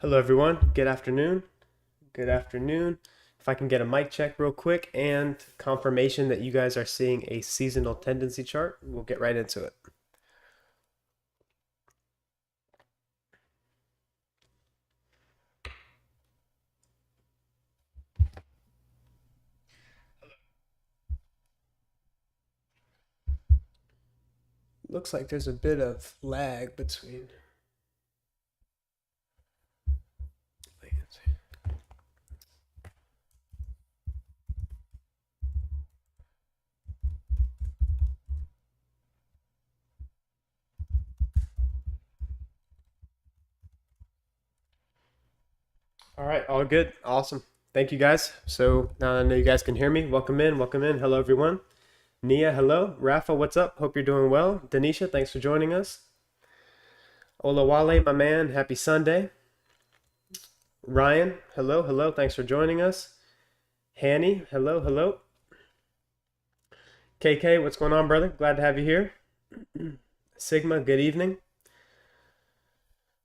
Hello everyone, good afternoon. Good afternoon. If I can get a mic check real quick and confirmation that you guys are seeing a seasonal tendency chart, we'll get right into it. Looks like there's a bit of lag between. All right, all good. Awesome. Thank you guys. So now I know you guys can hear me. Welcome in, welcome in. Hello everyone. Nia, hello. Rafa, what's up? Hope you're doing well. Denisha, thanks for joining us. Olawale, my man, happy Sunday. Ryan, hello, hello. Thanks for joining us. Hanny, hello, hello. KK, what's going on, brother? Glad to have you here. Sigma, good evening.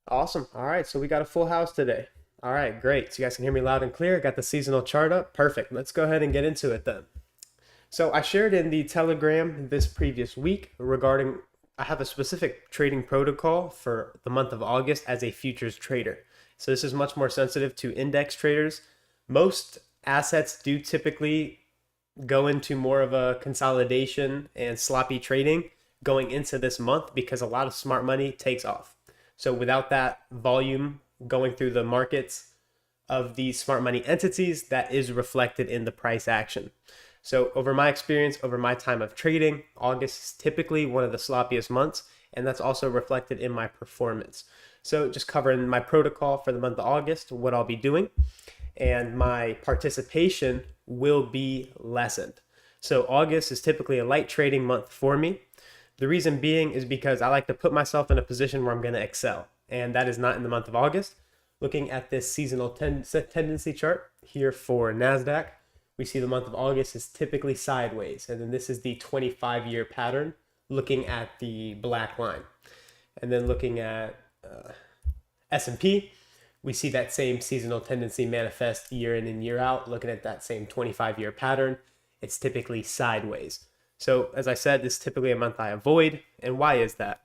Awesome. All right, so we got a full house today. All right, great. So you guys can hear me loud and clear. Got the seasonal chart up. Perfect. Let's go ahead and get into it then. So I shared in the Telegram this previous week regarding I have a specific trading protocol for the month of August as a futures trader. So this is much more sensitive to index traders. Most assets do typically go into more of a consolidation and sloppy trading going into this month because a lot of smart money takes off. So without that volume going through the markets of these smart money entities, that is reflected in the price action. So over my experience, over my time of trading, August is typically one of the sloppiest months, and that's also reflected in my performance. So just covering my protocol for the month of August, what I'll be doing, and my participation will be lessened. So August is typically a light trading month for me. The reason being is because I like to put myself in a position where I'm going to excel, and that is not in the month of August. Looking at this seasonal tendency chart here for NASDAQ, we see the month of August is typically sideways, and then this is the 25-year pattern looking at the black line. And then looking at S&P, we see that same seasonal tendency manifest year in and year out. Looking at that same 25-year pattern, it's typically sideways. So as I said, this is typically a month I avoid. And why is that?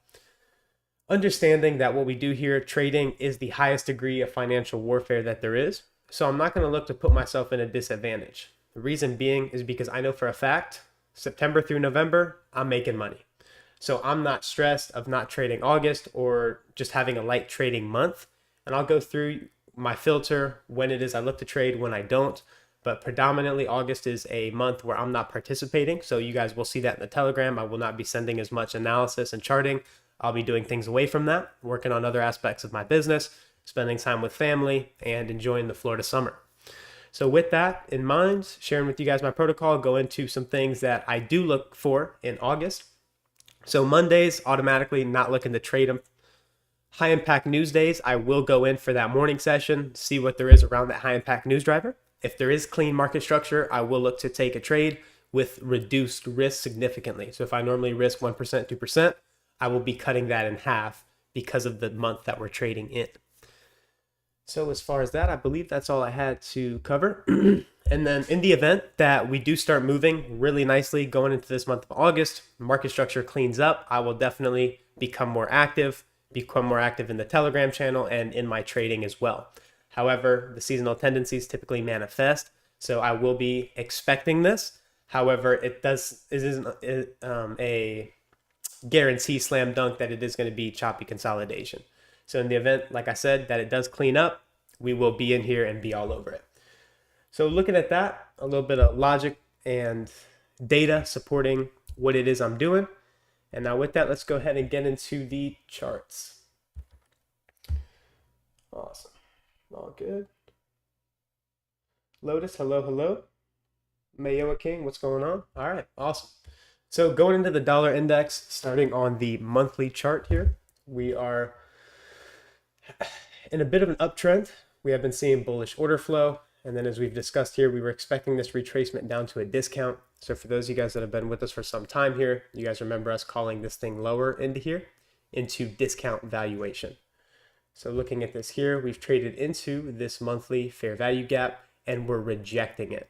Understanding that what we do here, trading, is the highest degree of financial warfare that there is. So I'm not going to look to put myself in a disadvantage. The reason being is because I know for a fact, September through November, I'm making money. So I'm not stressed of not trading August or just having a light trading month. And I'll go through my filter when it is I look to trade, when I don't. But predominantly August is a month where I'm not participating. So you guys will see that in the Telegram. I will not be sending as much analysis and charting. I'll be doing things away from that, working on other aspects of my business, spending time with family, and enjoying the Florida summer. So with that in mind, sharing with you guys my protocol, go into some things that I do look for in August. So Mondays, automatically not looking to trade them. High impact news days, I will go in for that morning session, see what there is around that high impact news driver. If there is clean market structure, I will look to take a trade with reduced risk significantly. So if I normally risk 1%, 2%, I will be cutting that in half because of the month that we're trading in. So as far as that, I believe that's all I had to cover. And then in the event that we do start moving really nicely going into this month of August, market structure cleans up, I will definitely become more active in the Telegram channel and in my trading as well. However, the seasonal tendencies typically manifest, so I will be expecting this. However, it isn't a guarantee slam dunk that it is going to be choppy consolidation. So in the event, like I said, that it does clean up, we will be in here and be all over it. So looking at that, a little bit of logic and data supporting what it is I'm doing. And now with that, let's go ahead and get into the charts. Awesome. All good. Lotus, hello, hello. Mayoa King, what's going on? All right, awesome. So going into the dollar index, starting on the monthly chart here, we are in a bit of an uptrend. We have been seeing bullish order flow. And then as we've discussed here, we were expecting this retracement down to a discount. So for those of you guys that have been with us for some time here, you guys remember us calling this thing lower into here, into discount valuation. So looking at this here, we've traded into this monthly fair value gap and we're rejecting it.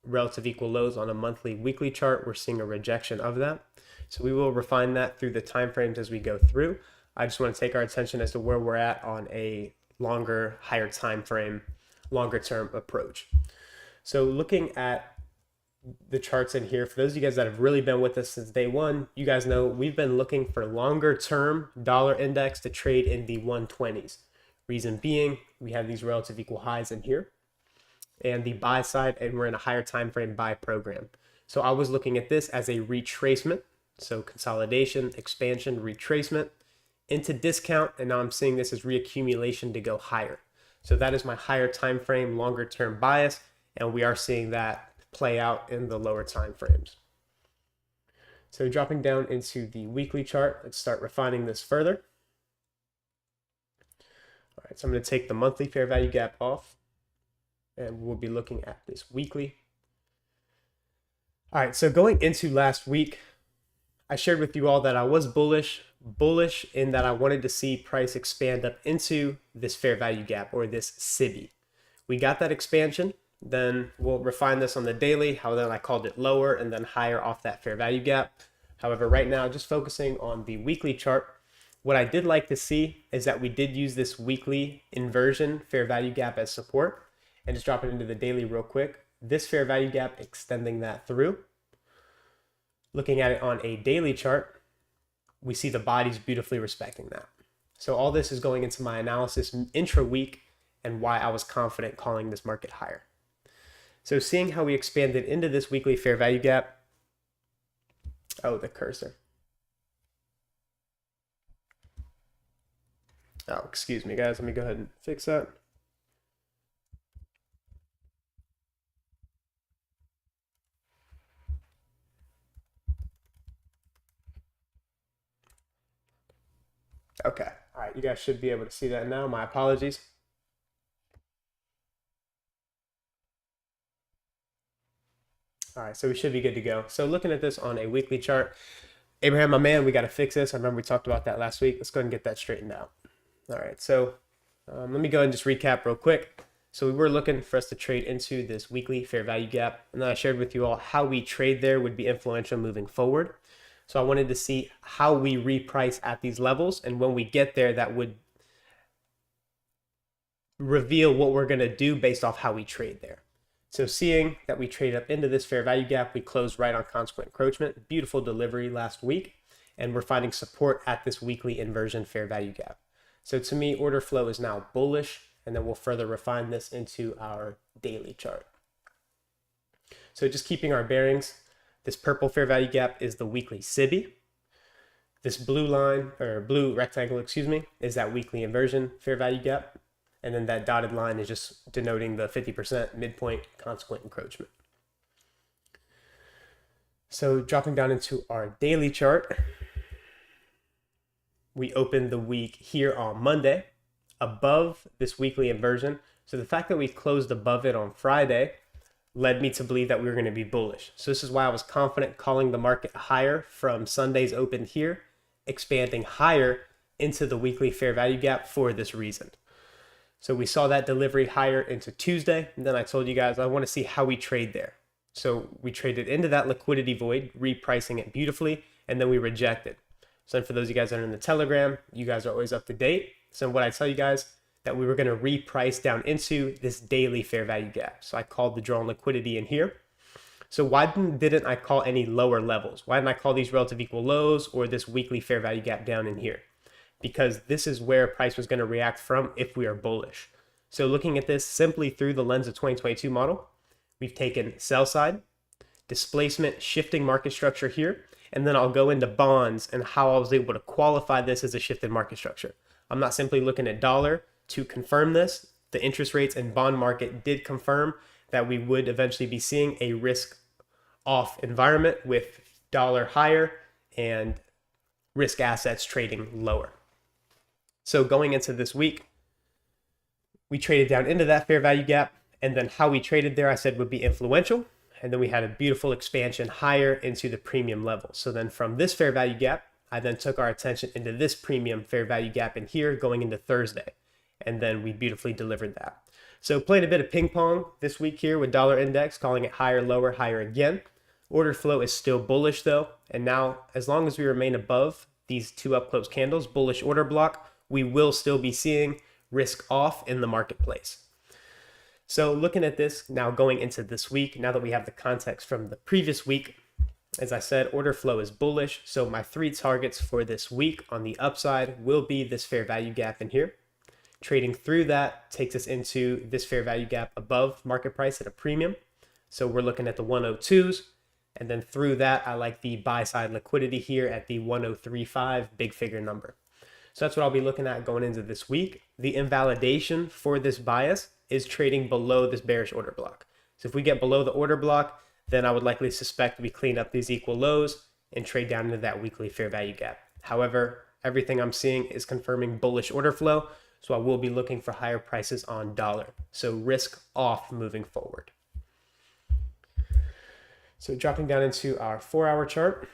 Relative equal lows on a monthly weekly chart, we're seeing a rejection of that. So we will refine that through the time frames as we go through. I just want to take our attention as to where we're at on a longer, higher time frame, longer term approach. So looking at the charts in here, for those of you guys that have really been with us since day one, you guys know we've been looking for longer term dollar index to trade in the 120s. Reason being, we have these relative equal highs in here and the buy side, and we're in a higher time frame buy program. So I was looking at this as a retracement. So consolidation, expansion, retracement into discount, and now I'm seeing this as reaccumulation to go higher. So that is my higher time frame, longer term bias, and we are seeing that play out in the lower time frames. So dropping down into the weekly chart, let's start refining this further. All right, so I'm going to take the monthly fair value gap off, and we'll be looking at this weekly. All right, so going into last week, I shared with you all that I was bullish in that I wanted to see price expand up into this fair value gap, or this SIBI. We got that expansion. Then we'll refine this on the daily, how then I called it lower and then higher off that fair value gap. However, right now, just focusing on the weekly chart, what I did like to see is that we did use this weekly inversion fair value gap as support, and just drop it into the daily real quick. This fair value gap extending that through. Looking at it on a daily chart, we see the bodies beautifully respecting that. So all this is going into my analysis intra-week and why I was confident calling this market higher. So seeing how we expanded into this weekly fair value gap. Oh, the cursor. Oh, excuse me, guys. Let me go ahead and fix that. Okay. All right. You guys should be able to see that now. My apologies. All right, so we should be good to go. So looking at this on a weekly chart, Abraham, my man, we got to fix this. I remember we talked about that last week. Let's go ahead and get that straightened out. All right, so let me go ahead and just recap real quick. So we were looking for us to trade into this weekly fair value gap, and then I shared with you all how we trade there would be influential moving forward. So I wanted to see how we reprice at these levels, and when we get there, that would reveal what we're going to do based off how we trade there. So seeing that we traded up into this fair value gap, we closed right on consequent encroachment. Beautiful delivery last week, and we're finding support at this weekly inversion fair value gap. So to me, order flow is now bullish, and then we'll further refine this into our daily chart. So just keeping our bearings, this purple fair value gap is the weekly SIBI. This blue line, or blue rectangle, excuse me, is that weekly inversion fair value gap. And then that dotted line is just denoting the 50% midpoint consequent encroachment. So dropping down into our daily chart, we opened the week here on Monday above this weekly inversion. So the fact that we closed above it on Friday led me to believe that we were going to be bullish. So this is why I was confident calling the market higher from Sunday's open here, expanding higher into the weekly fair value gap for this reason. So we saw that delivery higher into Tuesday, and then I told you guys I want to see how we trade there. So we traded into that liquidity void, repricing it beautifully, and then we rejected. So for those of you guys that are in the Telegram, you guys are always up to date. So what I tell you guys, that we were going to reprice down into this daily fair value gap. So I called the drawn liquidity in here. So why didn't I call any lower levels? Why didn't I call these relative equal lows or this weekly fair value gap down in here? Because this is where price was going to react from if we are bullish. So looking at this simply through the lens of 2022 model, we've taken sell side, displacement, shifting market structure here, and then I'll go into bonds and how I was able to qualify this as a shifted market structure. I'm not simply looking at dollar to confirm this. The interest rates and bond market did confirm that we would eventually be seeing a risk off environment with dollar higher and risk assets trading lower. So going into this week, we traded down into that fair value gap, and then how we traded there, I said would be influential. And then we had a beautiful expansion higher into the premium level. So then from this fair value gap, I then took our attention into this premium fair value gap in here going into Thursday. and then we beautifully delivered that. So playing a bit of ping pong this week here with dollar index, calling it higher, lower, higher again. Order flow is still bullish though, and now as long as we remain above these two up close candles, bullish order block, we will still be seeing risk off in the marketplace. So looking at this now going into this week, now that we have the context from the previous week, as I said, order flow is bullish. So my 3 targets for this week on the upside will be this fair value gap in here. Trading through that takes us into this fair value gap above market price at a premium. So we're looking at the 102s. And then through that, I like the buy side liquidity here at the 1035 big figure number. So that's what I'll be looking at going into this week. The invalidation for this bias is trading below this bearish order block. So if we get below the order block, then I would likely suspect we clean up these equal lows and trade down into that weekly fair value gap. However, everything I'm seeing is confirming bullish order flow. So I will be looking for higher prices on dollar. So risk off moving forward. So dropping down into our 4-hour chart.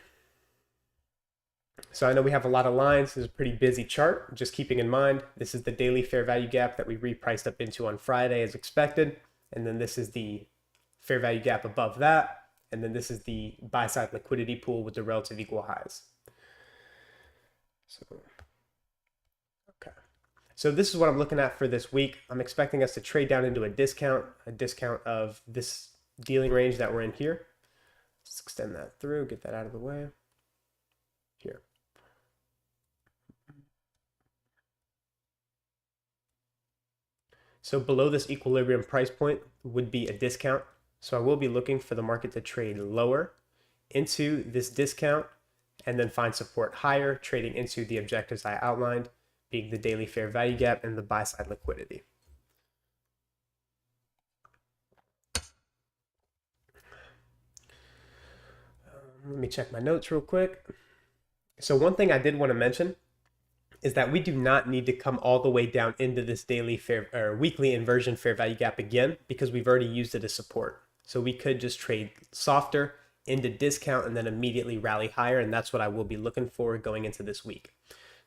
So I know we have a lot of lines. This is a pretty busy chart. Just keeping in mind, this is the daily fair value gap that we repriced up into on Friday as expected. And then this is the fair value gap above that. And then this is the buy side liquidity pool with the relative equal highs. So this is what I'm looking at for this week. I'm expecting us to trade down into a discount of this dealing range that we're in here. Let's extend that through, get that out of the way. Here. So below this equilibrium price point would be a discount. So I will be looking for the market to trade lower into this discount and then find support higher, trading into the objectives I outlined, being the daily fair value gap and the buy side liquidity. Let me check my notes real quick. So one thing I did want to mention is that we do not need to come all the way down into this daily weekly inversion fair value gap again, because we've already used it as support. So we could just trade softer into discount and then immediately rally higher, and that's what I will be looking for going into this week.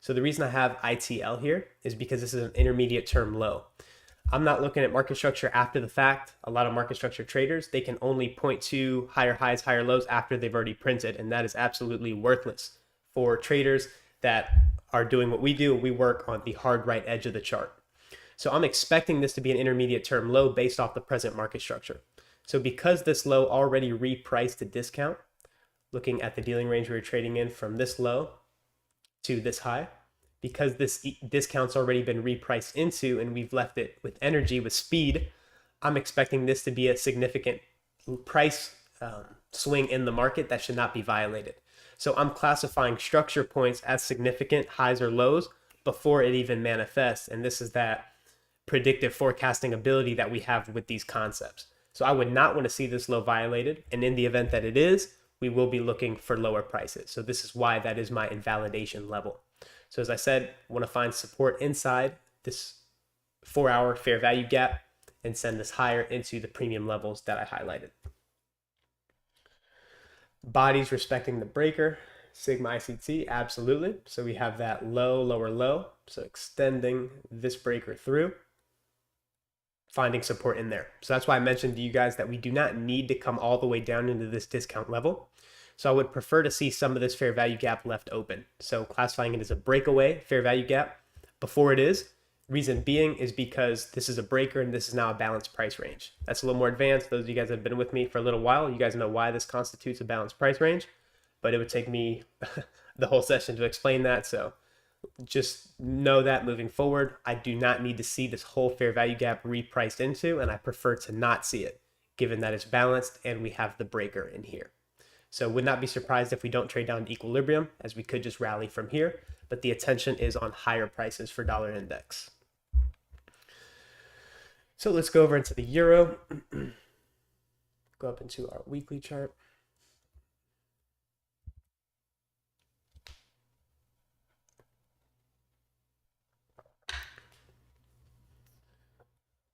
So the reason I have ITL here is because this is an intermediate term low. I'm not looking at market structure after the fact. A lot of market structure traders, they can only point to higher highs, higher lows after they've already printed, and that is absolutely worthless for traders that are doing what we do. We work on the hard right edge of the chart. So I'm expecting this to be an intermediate term low based off the present market structure. So because this low already repriced to discount, looking at the dealing range we were trading in from this low to this high, because this discount's already been repriced into and we've left it with energy, with speed, I'm expecting this to be a significant price swing in the market that should not be violated. So I'm classifying structure points as significant highs or lows before it even manifests. And this is that predictive forecasting ability that we have with these concepts. So I would not want to see this low violated. And in the event that it is, we will be looking for lower prices. So this is why that is my invalidation level. So as I said, I want to find support inside this 4-hour fair value gap and send this higher into the premium levels that I highlighted. Bodies respecting the breaker, Sigma ICT, absolutely. So we have that low, lower low. So extending this breaker through, finding support in there. So that's why I mentioned to you guys that we do not need to come all the way down into this discount level. So I would prefer to see some of this fair value gap left open. So classifying it as a breakaway fair value gap before it is. Reason being is because this is a breaker and this is now a balanced price range. That's a little more advanced. Those of you guys that have been with me for a little while, you guys know why this constitutes a balanced price range, but it would take me the whole session to explain that. So just know that moving forward, I do not need to see this whole fair value gap repriced into, and I prefer to not see it given that it's balanced and we have the breaker in here. So would not be surprised if we don't trade down to equilibrium, as we could just rally from here, but the attention is on higher prices for dollar index. So let's go over into the euro, go up into our weekly chart.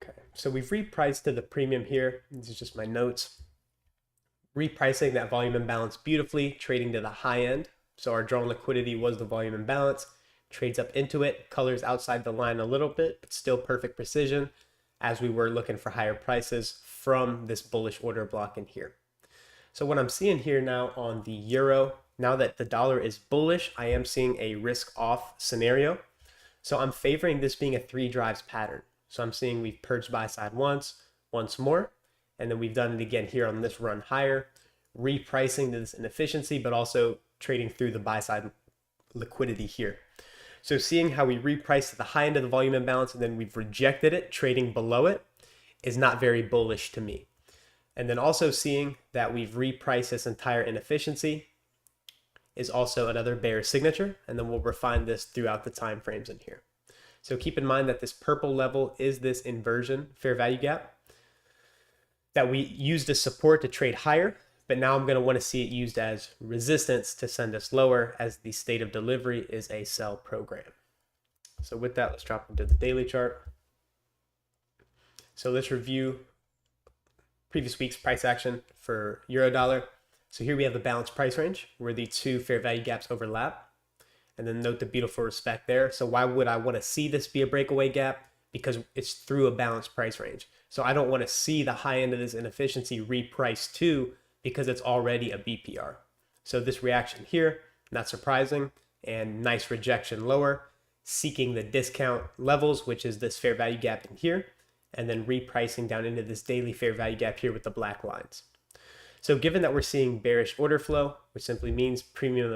Okay, so we've repriced to the premium here. These are just my notes. Repricing that volume imbalance beautifully, trading to the high end. So our drawn liquidity was the volume imbalance, trades up into it, colors outside the line a little bit, but still perfect precision as we were looking for higher prices from this bullish order block in here. So what I'm seeing here now on the euro, now that the dollar is bullish, I am seeing a risk off scenario. So I'm favoring this being a 3 drives pattern. So I'm seeing we've purged buy side once more, and then we've done it again here on this run higher, repricing this inefficiency, but also trading through the buy side liquidity here. So seeing how we repriced at the high end of the volume imbalance and then we've rejected it, trading below it, is not very bullish to me. And then also seeing that we've repriced this entire inefficiency is also another bearish signature, and then we'll refine this throughout the time frames in here. So keep in mind that this purple level is this inversion fair value gap that we used as support to trade higher, but now I'm going to want to see it used as resistance to send us lower, as the state of delivery is a sell program. So with that, let's drop into the daily chart. So let's review previous week's price action for euro dollar. So here we have the balanced price range where the two fair value gaps overlap. And then note the beautiful respect there. So why would I want to see this be a breakaway gap? Because it's through a balanced price range. So I don't want to see the high end of this inefficiency repriced too, because it's already a BPR. So this reaction here, not surprising, and nice rejection lower, seeking the discount levels, which is this fair value gap in here, and then repricing down into this daily fair value gap here with the black lines. So given that we're seeing bearish order flow, which simply means premium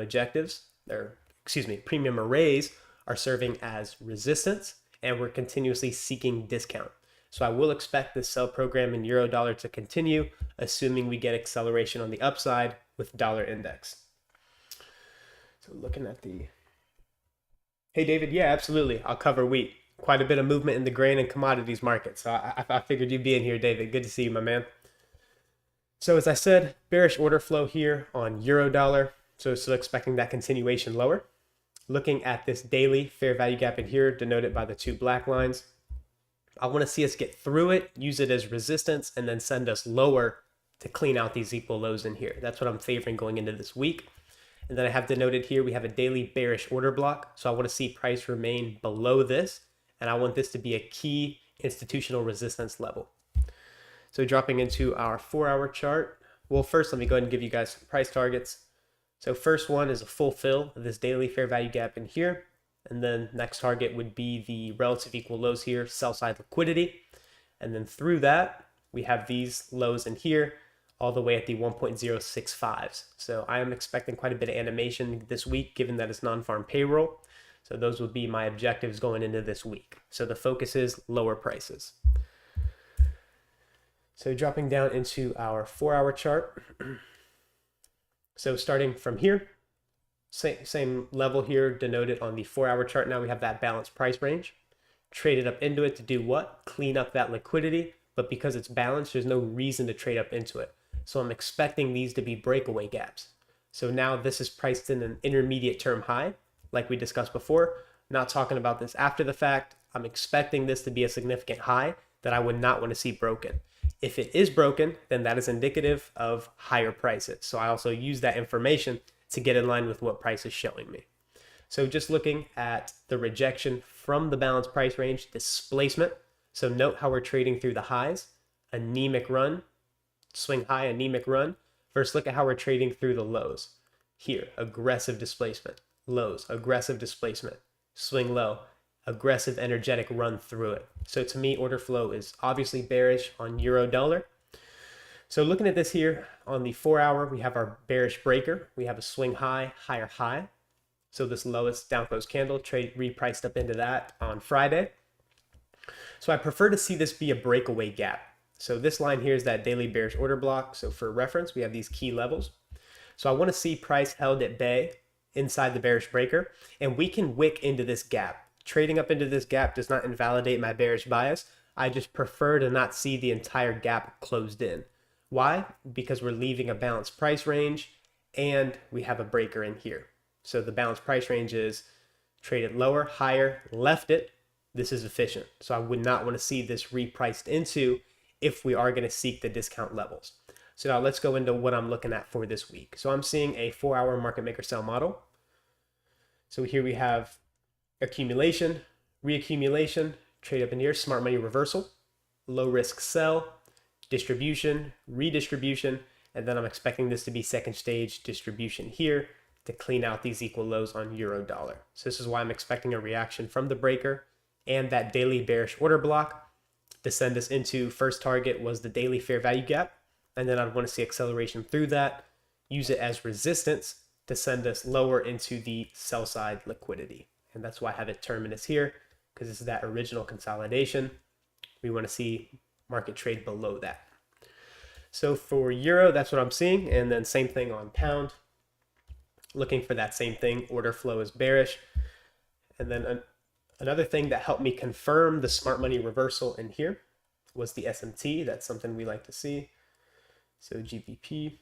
arrays are serving as resistance, and we're continuously seeking discount. So I will expect this sell program in euro dollar to continue, assuming we get acceleration on the upside with dollar index. So looking at the... Hey David, yeah, absolutely. I'll cover wheat. Quite a bit of movement in the grain and commodities market. So I figured you'd be in here, David. Good to see you, my man. So as I said, bearish order flow here on euro dollar. So still expecting that continuation lower. Looking at this daily fair value gap in here, denoted by the two black lines. I want to see us get through it, use it as resistance, and then send us lower to clean out these equal lows in here. That's what I'm favoring going into this week. And then I have denoted here, we have a daily bearish order block. So I want to see price remain below this. And I want this to be a key institutional resistance level. So dropping into our 4-hour chart. Well, first, let me go ahead and give you guys some price targets. So first one is a full fill of this daily fair value gap in here. And then next target would be the relative equal lows here, sell side liquidity. And then through that, we have these lows in here, all the way at the 1.065s. So I am expecting quite a bit of animation this week, given that it's non-farm payroll. So those would be my objectives going into this week. So the focus is lower prices. So dropping down into our 4-hour chart. So starting from here, same level here denoted on the 4-hour chart. Now we have that balanced price range. Traded up into it to do what? Clean up that liquidity. But because it's balanced, there's no reason to trade up into it. So I'm expecting these to be breakaway gaps. So now this is priced in an intermediate term high, like we discussed before. Not talking about this after the fact. I'm expecting this to be a significant high that I would not want to see broken. If it is broken, then that is indicative of higher prices. So I also use that information to get in line with what price is showing me. So just looking at the rejection from the balanced price range, displacement. So note how we're trading through the highs, anemic run, swing high, anemic run. First, look at how we're trading through the lows. Here, aggressive displacement, lows, aggressive displacement, swing low, aggressive energetic run through it. So to me, order flow is obviously bearish on euro dollar. So looking at this here on the 4-hour, we have our bearish breaker. We have a swing high, higher high. So this lowest down close candle trade repriced up into that on Friday. So I prefer to see this be a breakaway gap. So this line here is that daily bearish order block. So for reference, we have these key levels. So I want to see price held at bay inside the bearish breaker, and we can wick into this gap. Trading up into this gap does not invalidate my bearish bias. I just prefer to not see the entire gap closed in. Why? Because we're leaving a balanced price range and we have a breaker in here. So the balanced price range is traded lower, higher, left it. This is efficient. So I would not want to see this repriced into if we are going to seek the discount levels. So now let's go into what I'm looking at for this week. So I'm seeing a 4-hour market maker sell model. So here we have accumulation, reaccumulation, trade up in here, smart money reversal, low risk sell, distribution, redistribution, and then I'm expecting this to be second stage distribution here to clean out these equal lows on euro dollar. So this is why I'm expecting a reaction from the breaker and that daily bearish order block to send us into first target was the daily fair value gap. And then I'd want to see acceleration through that, use it as resistance to send us lower into the sell side liquidity. And that's why I have it terminus here, because this is that original consolidation. We want to see market trade below that. So for euro, that's what I'm seeing. And then same thing on pound, looking for that same thing. Order flow is bearish. And then another thing that helped me confirm the smart money reversal in here was the SMT. That's something we like to see. So GBP.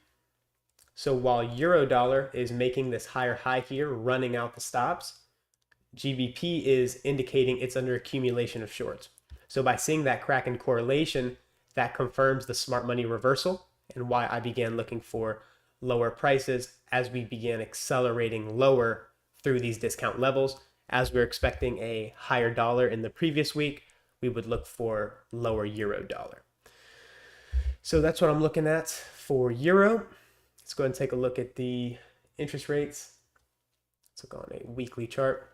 So while euro dollar is making this higher high here, running out the stops, GBP is indicating it's under accumulation of shorts. So by seeing that crack in correlation, that confirms the smart money reversal and why I began looking for lower prices as we began accelerating lower through these discount levels. As we're expecting a higher dollar in the previous week, we would look for lower euro dollar. So that's what I'm looking at for euro. Let's go ahead and take a look at the interest rates. Let's look on a weekly chart.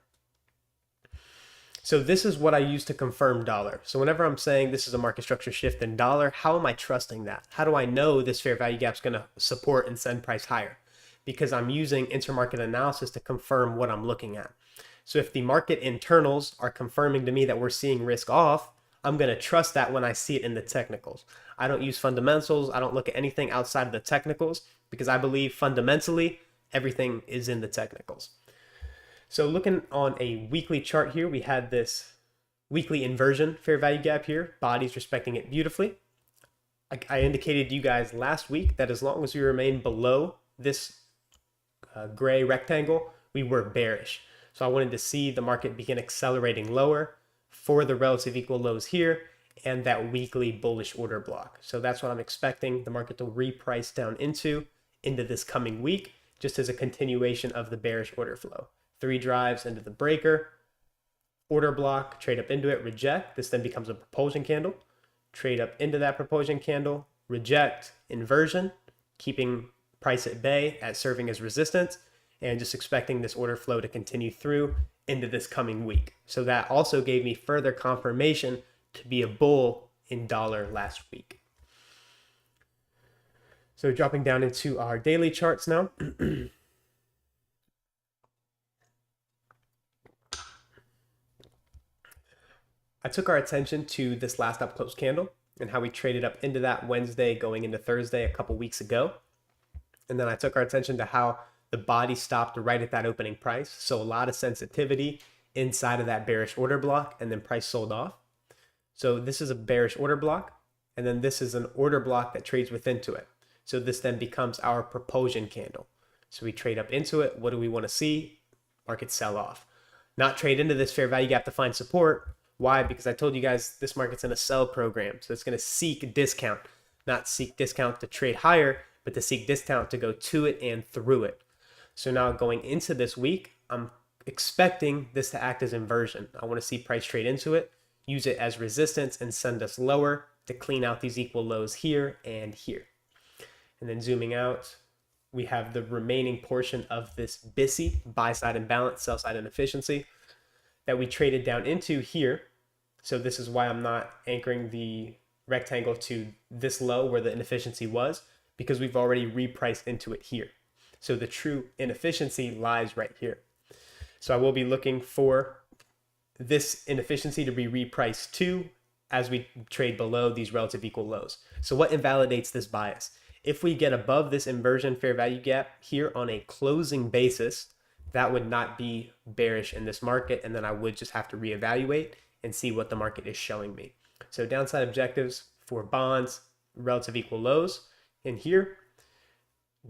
So this is what I use to confirm dollar. So whenever I'm saying this is a market structure shift in dollar, how am I trusting that? How do I know this fair value gap is going to support and send price higher? Because I'm using intermarket analysis to confirm what I'm looking at. So if the market internals are confirming to me that we're seeing risk off, I'm going to trust that when I see it in the technicals. I don't use fundamentals. I don't look at anything outside of the technicals because I believe fundamentally everything is in the technicals. So looking on a weekly chart here, we had this weekly inversion fair value gap here. Body's respecting it beautifully. I indicated to you guys last week that as long as we remain below this gray rectangle, we were bearish. So I wanted to see the market begin accelerating lower for the relative equal lows here and that weekly bullish order block. So that's what I'm expecting the market to reprice down into this coming week, just as a continuation of the bearish order flow. 3 drives into the breaker, order block, trade up into it, reject. This then becomes a propulsion candle. Trade up into that propulsion candle, reject, inversion, keeping price at bay at serving as resistance, and just expecting this order flow to continue through into this coming week. So that also gave me further confirmation to be a bull in dollar last week. So dropping down into our daily charts now. I took our attention to this last up close candle and how we traded up into that Wednesday going into Thursday a couple weeks ago. And then I took our attention to how the body stopped right at that opening price. So a lot of sensitivity inside of that bearish order block, and then price sold off. So this is a bearish order block, and then this is an order block that trades within to it. So this then becomes our propulsion candle. So we trade up into it. What do we want to see? Market sell off. Not trade into this fair value gap to find support. Why? Because I told you guys this market's in a sell program. So it's going to seek a discount, not seek discount to trade higher, but to seek discount to go to it and through it. So now going into this week, I'm expecting this to act as inversion. I want to see price trade into it, use it as resistance, and send us lower to clean out these equal lows here and here. And then zooming out, we have the remaining portion of this BISI, buy side imbalance, sell side inefficiency, that we traded down into here. So this is why I'm not anchoring the rectangle to this low where the inefficiency was, because we've already repriced into it here. So the true inefficiency lies right here. So I will be looking for this inefficiency to be repriced to as we trade below these relative equal lows. So what invalidates this bias? If we get above this inversion fair value gap here on a closing basis, that would not be bearish in this market, and then I would just have to reevaluate and see what the market is showing me. So downside objectives for bonds, relative equal lows in here,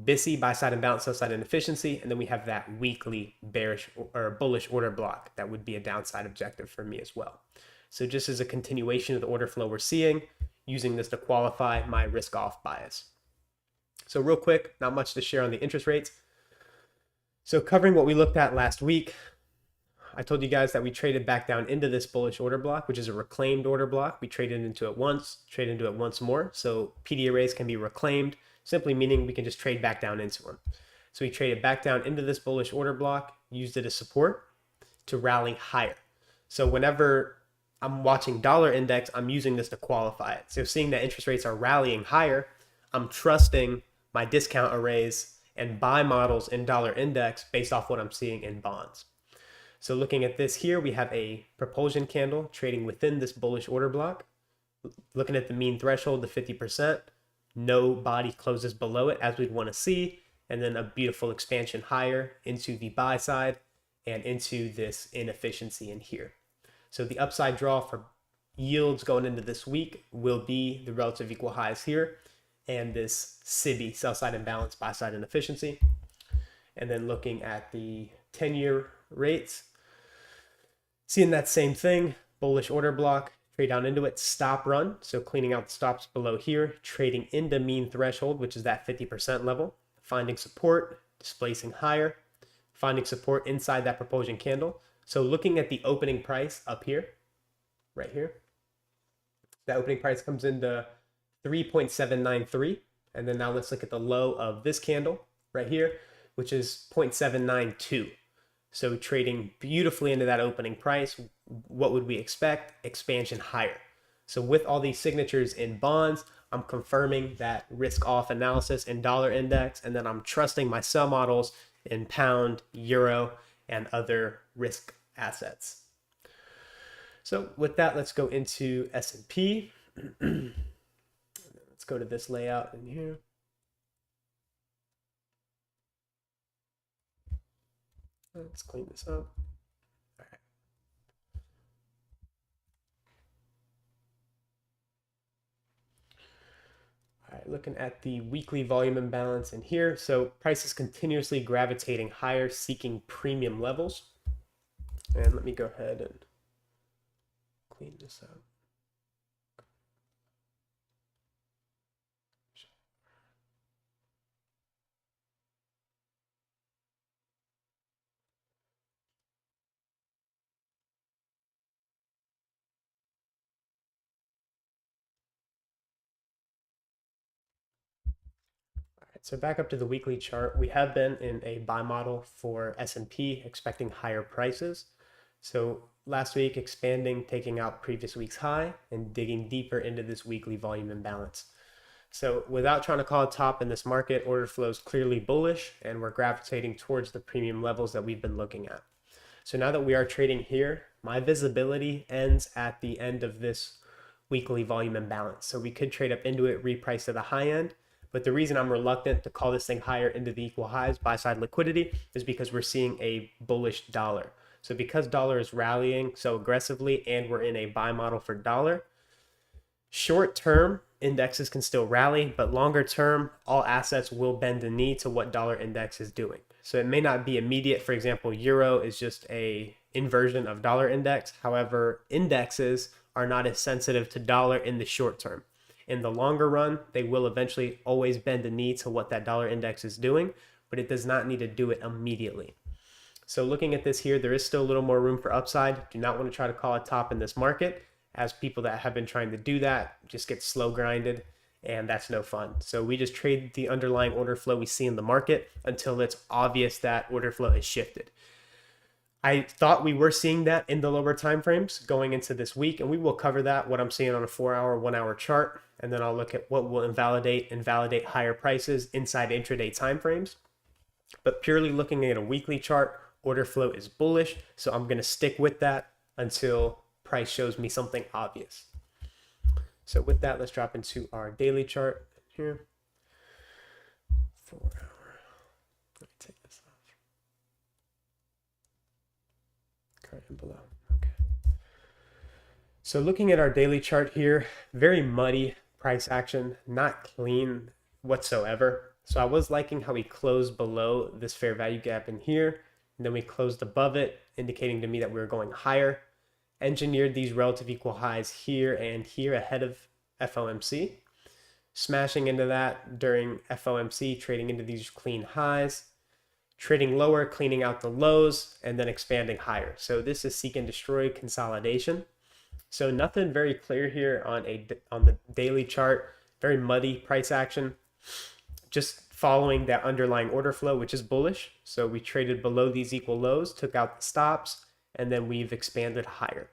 BISI, buy side imbalance, sell side inefficiency, and then we have that weekly bearish or bullish order block. That would be a downside objective for me as well. So just as a continuation of the order flow we're seeing, using this to qualify my risk off bias. So real quick, not much to share on the interest rates. So covering what we looked at last week, I told you guys that we traded back down into this bullish order block, which is a reclaimed order block. We traded into it once, traded into it once more. So PD arrays can be reclaimed, simply meaning we can just trade back down into them. So we traded back down into this bullish order block, used it as support to rally higher. So whenever I'm watching dollar index, I'm using this to qualify it. So seeing that interest rates are rallying higher, I'm trusting my discount arrays and buy models in dollar index based off what I'm seeing in bonds. So looking at this here, we have a propulsion candle trading within this bullish order block. Looking at the mean threshold, the 50%, no body closes below it as we'd want to see, and then a beautiful expansion higher into the buy side and into this inefficiency in here. So the upside draw for yields going into this week will be the relative equal highs here and this SIBI, sell side imbalance, buy side inefficiency. And then looking at the 10-year rates, seeing that same thing, bullish order block, trade down into it, stop run. So cleaning out the stops below here, trading into mean threshold, which is that 50% level, finding support, displacing higher, finding support inside that propulsion candle. So looking at the opening price up here, right here, that opening price comes into 3.793. And then now let's look at the low of this candle right here, which is 0.792. So trading beautifully into that opening price, what would we expect? Expansion higher. So with all these signatures in bonds, I'm confirming that risk off analysis in dollar index, and then I'm trusting my sell models in pound, euro, and other risk assets. So with that, let's go into S&P. Let's go to this layout in here. Let's clean this up. All right. All right, looking at the weekly volume imbalance in here. So price is continuously gravitating higher, seeking premium levels. And let me go ahead and clean this up. So back up to the weekly chart, we have been in a buy model for S&P, expecting higher prices. So last week, expanding, taking out previous week's high, and digging deeper into this weekly volume imbalance. So without trying to call a top in this market, order flow is clearly bullish, and we're gravitating towards the premium levels that we've been looking at. So now that we are trading here, my visibility ends at the end of this weekly volume imbalance. So we could trade up into it, reprice to the high end. But the reason I'm reluctant to call this thing higher into the equal highs, buy side liquidity, is because we're seeing a bullish dollar. So because dollar is rallying so aggressively and we're in a buy model for dollar, short term indexes can still rally, but longer term, all assets will bend the knee to what dollar index is doing. So it may not be immediate. For example, euro is just a inversion of dollar index. However, indexes are not as sensitive to dollar in the short term. In the longer run, they will eventually always bend the knee to what that dollar index is doing, but it does not need to do it immediately. So looking at this here, there is still a little more room for upside. Do not want to try to call a top in this market, as people that have been trying to do that just get slow grinded, and that's no fun. So we just trade the underlying order flow we see in the market until it's obvious that order flow has shifted. I thought we were seeing that in the lower time frames going into this week, and we will cover that, what I'm seeing on a 4-hour, 1-hour chart, and then I'll look at what will invalidate and validate higher prices inside intraday time frames. But purely looking at a weekly chart, order flow is bullish, so I'm going to stick with that until price shows me something obvious. So with that, let's drop into our daily chart here. 4-hour. Let me take this off. Current below. Okay. So looking at our daily chart here, very muddy price action, not clean whatsoever. So I was liking how we closed below this fair value gap in here, and then we closed above it, indicating to me that we were going higher. Engineered these relative equal highs here and here ahead of FOMC, smashing into that during FOMC, trading into these clean highs, trading lower, cleaning out the lows, and then expanding higher. So this is seek and destroy consolidation. So nothing very clear here on the daily chart. Very muddy price action. Just following that underlying order flow, which is bullish. So we traded below these equal lows, took out the stops, and then we've expanded higher.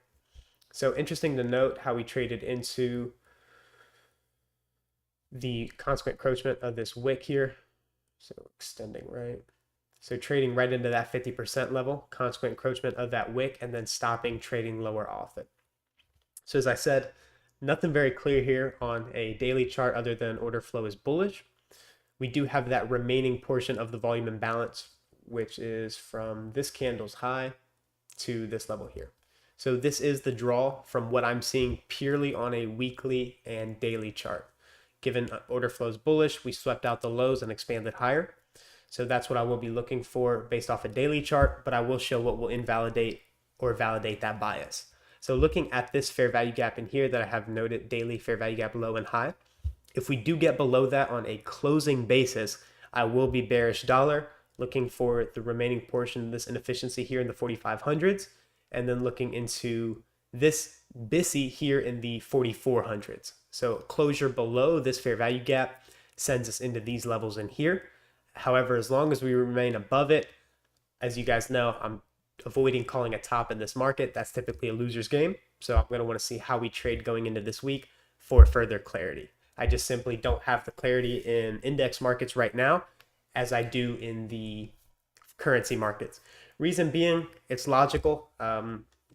So interesting to note how we traded into the consequent encroachment of this wick here. So extending right. So trading right into that 50% level, consequent encroachment of that wick, and then stopping trading lower off it. So as I said, nothing very clear here on a daily chart other than order flow is bullish. We do have that remaining portion of the volume imbalance, which is from this candle's high to this level here. So this is the draw from what I'm seeing purely on a weekly and daily chart. Given order flow is bullish, we swept out the lows and expanded higher. So that's what I will be looking for based off a daily chart, but I will show what will invalidate or validate that bias. So looking at this fair value gap in here that I have noted, daily fair value gap low and high, if we do get below that on a closing basis, I will be bearish dollar, looking for the remaining portion of this inefficiency here in the 4500s, and then looking into this BISI here in the 4400s. So closure below this fair value gap sends us into these levels in here. However, as long as we remain above it, as you guys know, I'm avoiding calling a top in this market. That's typically a loser's game. So I'm going to want to see how we trade going into this week for further clarity. I just simply don't have the clarity in index markets right now as I do in the currency markets. Reason being, it's logical.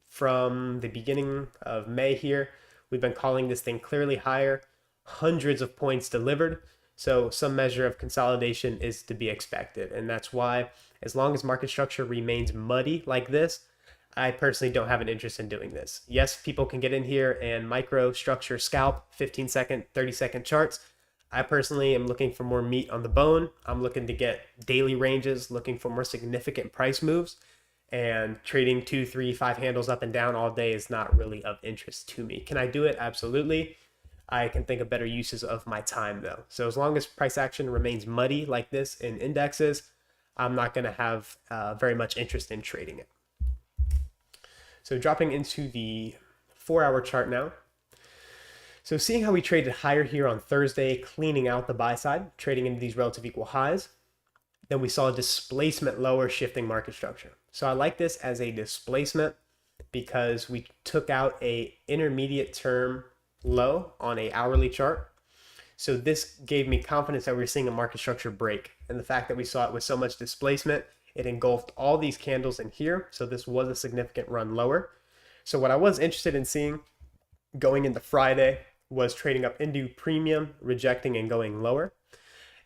From the beginning of May here, we've been calling this thing clearly higher, hundreds of points delivered. So some measure of consolidation is to be expected. And that's why, as long as market structure remains muddy like this, I personally don't have an interest in doing this. Yes, people can get in here and micro structure scalp 15-second, 30-second charts. I personally am looking for more meat on the bone. I'm looking to get daily ranges, looking for more significant price moves, and trading 2, 3, 5 handles up and down all day is not really of interest to me. Can I do it? Absolutely. I can think of better uses of my time though. So as long as price action remains muddy like this in indexes, I'm not going to have very much interest in trading it. So dropping into the 4-hour chart now. So seeing how we traded higher here on Thursday, cleaning out the buy side, trading into these relative equal highs. Then we saw a displacement lower, shifting market structure. So I like this as a displacement because we took out a intermediate term low on a hourly chart. So this gave me confidence that we were seeing a market structure break. And the fact that we saw it with so much displacement, it engulfed all these candles in here. So this was a significant run lower. So what I was interested in seeing going into Friday was trading up into premium, rejecting and going lower.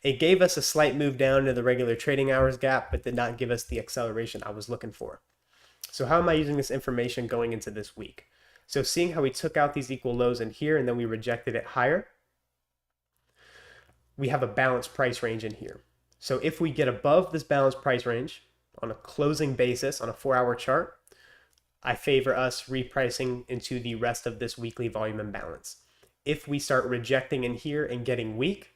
It gave us a slight move down to the regular trading hours gap, but did not give us the acceleration I was looking for. So how am I using this information going into this week? So seeing how we took out these equal lows in here and then we rejected it higher, we have a balanced price range in here. So if we get above this balanced price range on a closing basis on a 4-hour chart, I favor us repricing into the rest of this weekly volume imbalance. If we start rejecting in here and getting weak,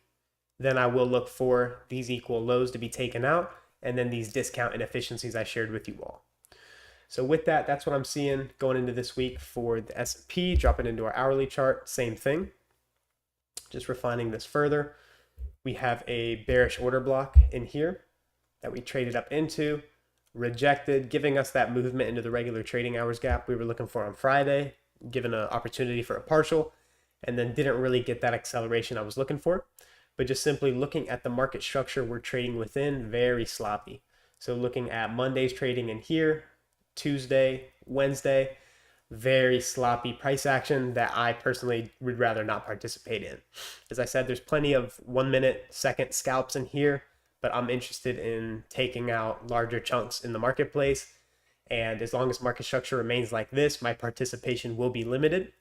then I will look for these equal lows to be taken out and then these discount inefficiencies I shared with you all. So with that, that's what I'm seeing going into this week for the S&P, dropping into our hourly chart, same thing. Just refining this further. We have a bearish order block in here that we traded up into, rejected, giving us that movement into the regular trading hours gap we were looking for on Friday, given an opportunity for a partial, and then didn't really get that acceleration I was looking for. But just simply looking at the market structure we're trading within, very sloppy. So looking at Monday's trading in here, Tuesday, Wednesday, very sloppy price action that I personally would rather not participate in. As I said, there's plenty of 1-minute, second scalps in here, but I'm interested in taking out larger chunks in the marketplace. And as long as market structure remains like this, my participation will be limited.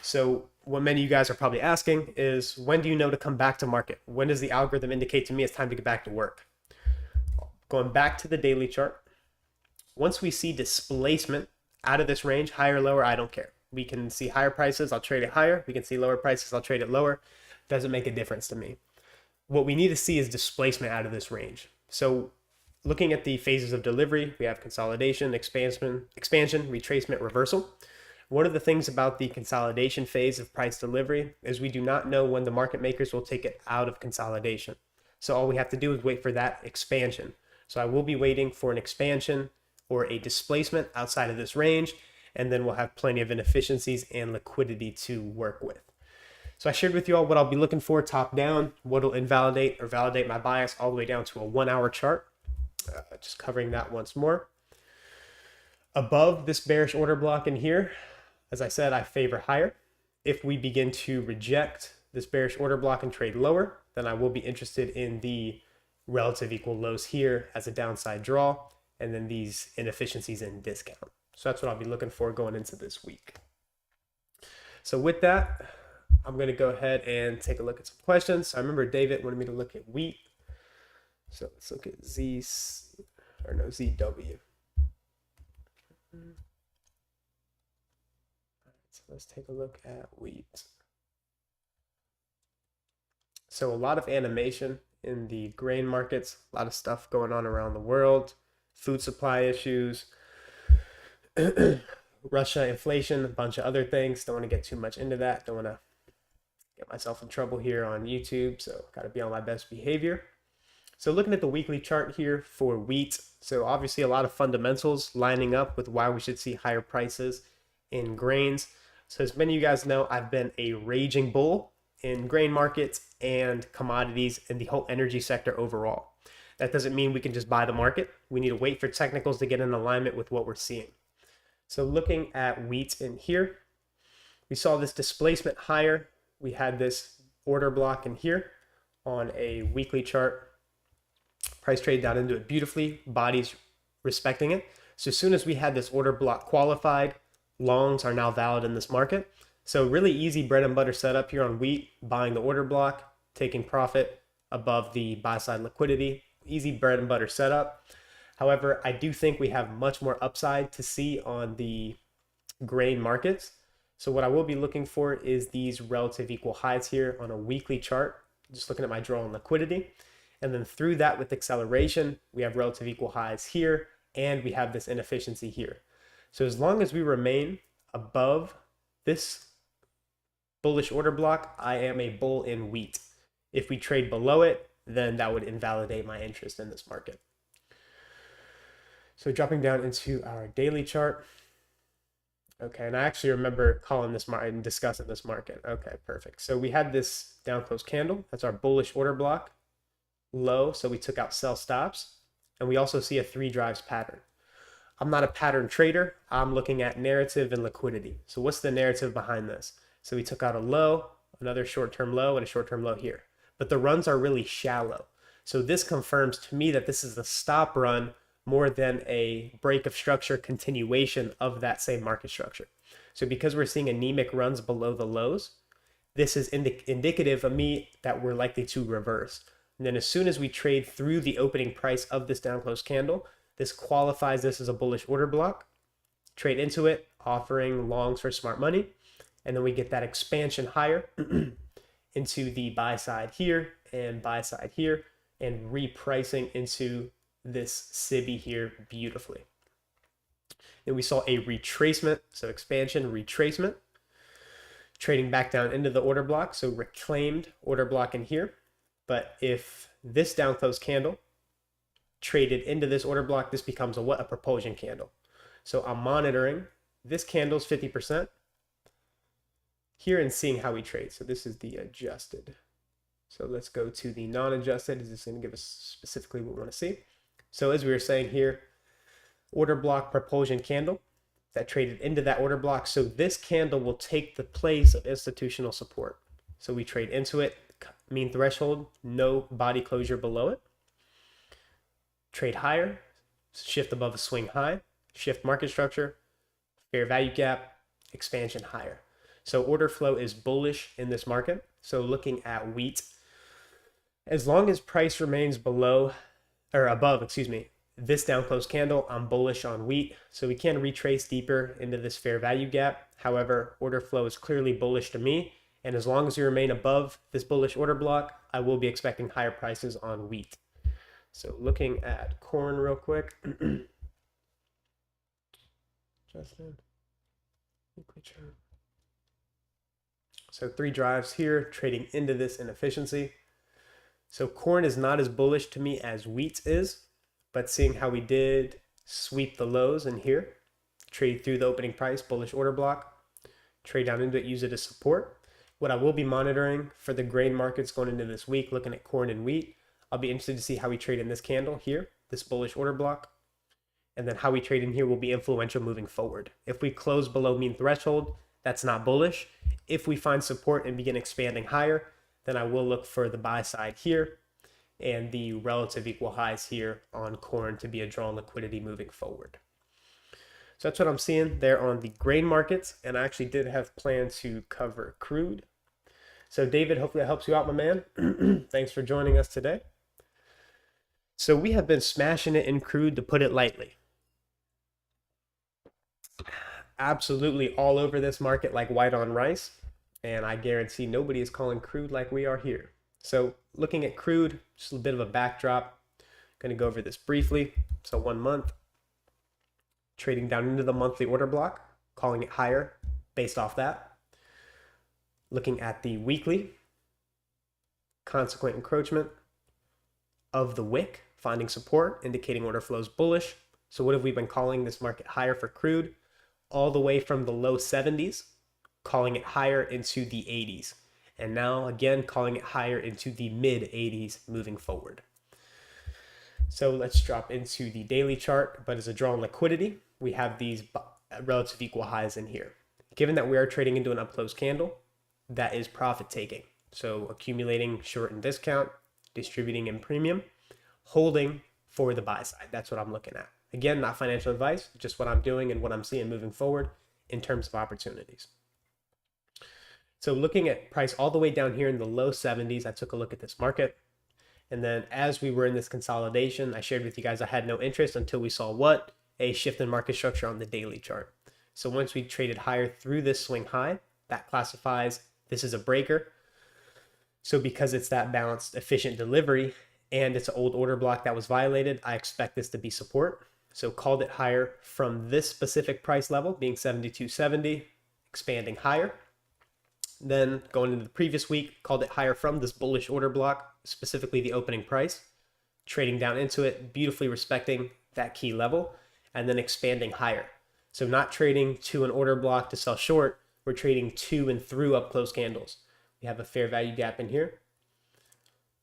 So what many of you guys are probably asking is, when do you know to come back to market? When does the algorithm indicate to me it's time to get back to work? Going back to the daily chart, once we see displacement out of this range, higher or lower, I don't care. We can see higher prices, I'll trade it higher. We can see lower prices, I'll trade it lower. Doesn't make a difference to me. What we need to see is displacement out of this range. So Looking at the phases of delivery, we have consolidation, expansion, retracement, reversal. One of the things about the consolidation phase of price delivery is we do not know when the market makers will take it out of consolidation. So all we have to do is wait for that expansion. So I will be waiting for an expansion or a displacement outside of this range, and then we'll have plenty of inefficiencies and liquidity to work with. So I shared with you all what I'll be looking for top down, what will invalidate or validate my bias all the way down to a 1 hour chart. Just covering that once more. Above this bearish order block in here, as I said, I favor higher. If we begin to reject this bearish order block and trade lower, then I will be interested in the relative equal lows here as a downside draw, and then these inefficiencies in discount. So that's what I'll be looking for going into this week. So with that, I'm going to go ahead and take a look at some questions. I remember David wanted me to look at wheat. So let's look at ZW. So let's take a look at wheat. So a lot of animation in the grain markets, a lot of stuff going on around the world, food supply issues, Russia inflation, a bunch of other things. Don't want to get too much into that. Don't want to get myself in trouble here on YouTube. So got to be on my best behavior. So looking at the weekly chart here for wheat, so obviously a lot of fundamentals lining up with why we should see higher prices in grains. So as many of you guys know, I've been a raging bull in grain markets and commodities and the whole energy sector overall. That doesn't mean we can just buy the market. We need to wait for technicals to get in alignment with what we're seeing. So looking at wheat in here, we saw this displacement higher. We had this order block in here on a weekly chart. Price trade down into it beautifully, bodies respecting it. So as soon as we had this order block qualified, longs are now valid in this market. So really easy bread and butter setup here on wheat, buying the order block, taking profit above the buy side liquidity. Easy bread and butter setup. However, I do think we have much more upside to see on the grain markets. So what I will be looking for is these relative equal highs here on a weekly chart, just looking at my draw on liquidity. And then through that with acceleration, we have relative equal highs here, and we have this inefficiency here. So as long as we remain above this bullish order block, I am a bull in wheat. If we trade below it, then that would invalidate my interest in this market. So dropping down into our daily chart. Okay, and I actually remember calling this market and discussing this market. Okay, perfect. So we had this down close candle. That's our bullish order block. Low, so we took out sell stops, and we also see a 3 drives pattern. I'm not a pattern trader. I'm looking at narrative and liquidity. So what's the narrative behind this? So we took out a low, another short-term low, and a short-term low here. But the runs are really shallow. So this confirms to me that this is a stop run more than a break of structure continuation of that same market structure. So because we're seeing anemic runs below the lows, this is indicative of me that we're likely to reverse. And then as soon as we trade through the opening price of this down close candle, this qualifies this as a bullish order block, trade into it, offering longs for smart money. And then we get that expansion higher into the buy side here and buy side here, and repricing into this SIBI here beautifully. Then we saw a retracement, so expansion, retracement, trading back down into the order block, so reclaimed order block in here. But if this down close candle traded into this order block, this becomes a what? A propulsion candle. So I'm monitoring this candle's 50% here and seeing how we trade. So this is the adjusted. So let's go to the non-adjusted. Is this going to give us specifically what we want to see? So as we were saying here, order block propulsion candle that traded into that order block. So this candle will take the place of institutional support. So we trade into it, mean threshold, no body closure below it. Trade higher, shift above a swing high, shift market structure, fair value gap, expansion higher. So order flow is bullish in this market. So looking at wheat, as long as price remains below or above, this down close candle, I'm bullish on wheat. So we can retrace deeper into this fair value gap. However, order flow is clearly bullish to me. And as long as we remain above this bullish order block, I will be expecting higher prices on wheat. So looking at corn real quick. Justin, weekly chart. So 3 drives here, trading into this inefficiency. So corn is not as bullish to me as wheat is, but seeing how we did sweep the lows in here, trade through the opening price, bullish order block, trade down into it, use it as support. What I will be monitoring for the grain markets going into this week, looking at corn and wheat, I'll be interested to see how we trade in this candle here, this bullish order block, and then how we trade in here will be influential moving forward. If we close below mean threshold, that's not bullish. If we find support and begin expanding higher, then I will look for the buy side here and the relative equal highs here on corn to be a draw on liquidity moving forward. So that's what I'm seeing there on the grain markets. And I actually did have planned to cover crude. So David, hopefully that helps you out, my man. Thanks for joining us today. So we have been smashing it in crude, to put it lightly. Absolutely all over this market like white on rice. And I guarantee nobody is calling crude like we are here. So looking at crude, just a bit of a backdrop. Going to go over this briefly. So 1 month, trading down into the monthly order block, calling it higher based off that. Looking at the weekly, consequent encroachment of the wick, finding support, indicating order flows bullish. So what have we been calling this market higher for crude? All the way from the low 70s, calling it higher into the 80s. And now again, calling it higher into the mid 80s moving forward. So let's drop into the daily chart, but as a draw on liquidity, we have these relative equal highs in here. Given that we are trading into an up close candle, that is profit taking. So accumulating short and discount, distributing in premium, holding for the buy side. That's what I'm looking at. Again, not financial advice, just what I'm doing and what I'm seeing moving forward in terms of opportunities. So looking at price all the way down here in the low 70s, I took a look at this market. And then as we were in this consolidation, I shared with you guys I had no interest until we saw what? A shift in market structure on the daily chart. So once we traded higher through this swing high, that classifies this is a breaker. So because it's that balanced, efficient delivery and it's an old order block that was violated, I expect this to be support. So called it higher from this specific price level, being 72.70, expanding higher. Then going into the previous week, called it higher from this bullish order block, specifically the opening price, trading down into it, beautifully respecting that key level, and then expanding higher. So not trading to an order block to sell short, we're trading to and through up close candles. We have a fair value gap in here.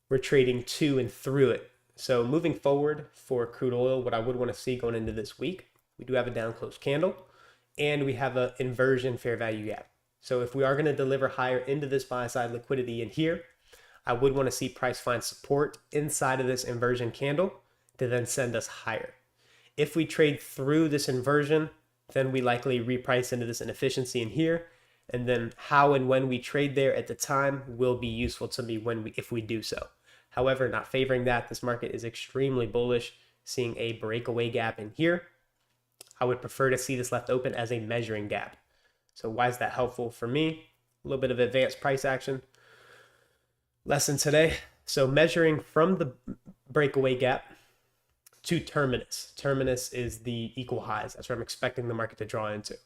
We're trading to and through it. So moving forward for crude oil, what I would want to see going into this week, we do have a down close candle and we have an inversion fair value gap. So if we are going to deliver higher into this buy side liquidity in here, I would want to see price find support inside of this inversion candle to then send us higher. If we trade through this inversion, then we likely reprice into this inefficiency in here. And then how and when we trade there at the time will be useful to me if we do so. However, not favoring that. This market is extremely bullish, seeing a breakaway gap in here. I would prefer to see this left open as a measuring gap. So why is that helpful for me? A little bit of advanced price action lesson today. So measuring from the breakaway gap to terminus. Terminus is the equal highs. That's where I'm expecting the market to draw into.